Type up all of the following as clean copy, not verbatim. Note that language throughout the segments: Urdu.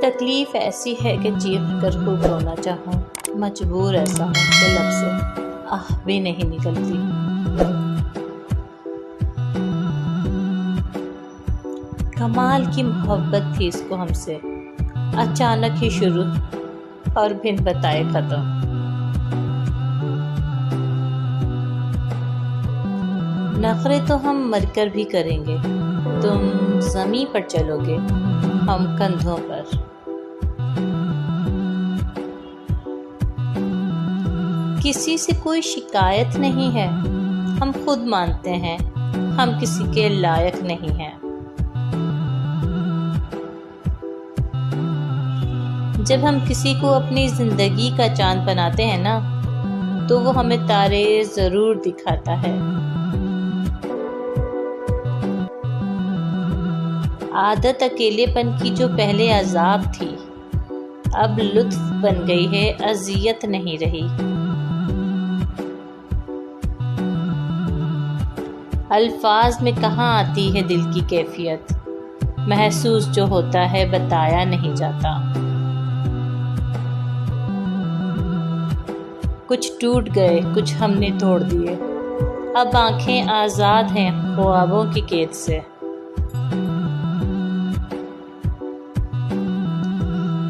تکلیف ایسی ہے کہ چیخ کر خوب رونا چاہوں، مجبور ایسا ہوں کہ لب سے آہ بھی نہیں نکلتی۔ کمال کی محبت تھی اس کو ہم سے، اچانک ہی شروع اور بن بتائے ختم۔ نخرے تو ہم مر کر بھی کریں گے، تم زمیں پر چلو گے، ہم کندھوں پر۔ کسی سے کوئی شکایت نہیں ہے، ہم خود مانتے ہیں ہم کسی کے لائق نہیں ہیں۔ جب ہم کسی کو اپنی زندگی کا چاند بناتے ہیں نا، تو وہ ہمیں تارے ضرور دکھاتا ہے۔ عادت اکیلے پن کی جو پہلے عذاب تھی، اب لطف بن گئی ہے، اذیت نہیں رہی۔ الفاظ میں کہاں آتی ہے دل کی کیفیت، محسوس جو ہوتا ہے بتایا نہیں جاتا۔ کچھ ٹوٹ گئے، کچھ ہم نے توڑ دیے، اب آنکھیں آزاد ہیں خوابوں کی قید سے۔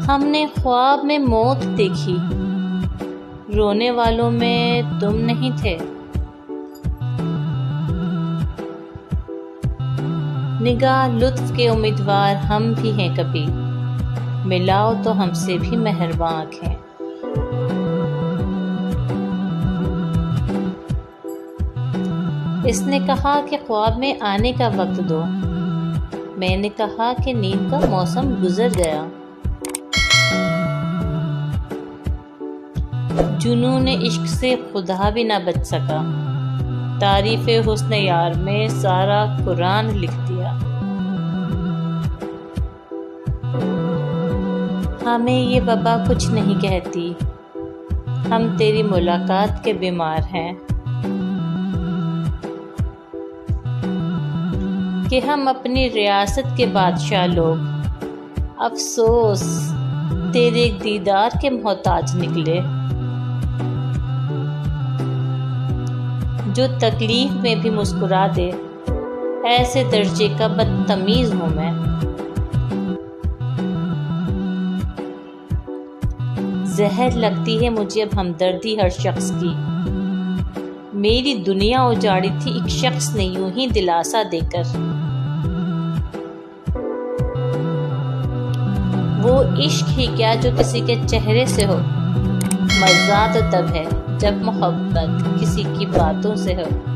ہم نے خواب میں موت دیکھی، رونے والوں میں تم نہیں تھے۔ نگاہ لطف کے امیدوار ہم بھی ہیں، کبھی ملاؤ تو ہم سے بھی مہرباں آنکھیں۔ اس نے کہا کہ خواب میں آنے کا وقت دو، میں نے کہا کہ نیند کا موسم گزر گیا۔ جنون عشق سے خدا بھی نہ بچ سکا، تعریف حسن یار میں سارا قرآن لکھ دیا۔ ہمیں یہ وبا کچھ نہیں کہتی، ہم تیری ملاقات کے بیمار ہیں، کہ ہم اپنی ریاست کے بادشاہ لوگ، افسوس تیرے ایک دیدار کے محتاج نکلے۔ جو تکلیف میں بھی مسکرا دے، ایسے درجے کا بدتمیز ہوں میں۔ زہر لگتی ہے مجھے اب ہمدردی ہر شخص کی، میری دنیا اجاڑی تھی ایک شخص نے یوں ہی دلاسا دے کر۔ وہ عشق ہی کیا جو کسی کے چہرے سے ہو، مزہ تو تب ہے جب محبت کسی کی باتوں سے ہو۔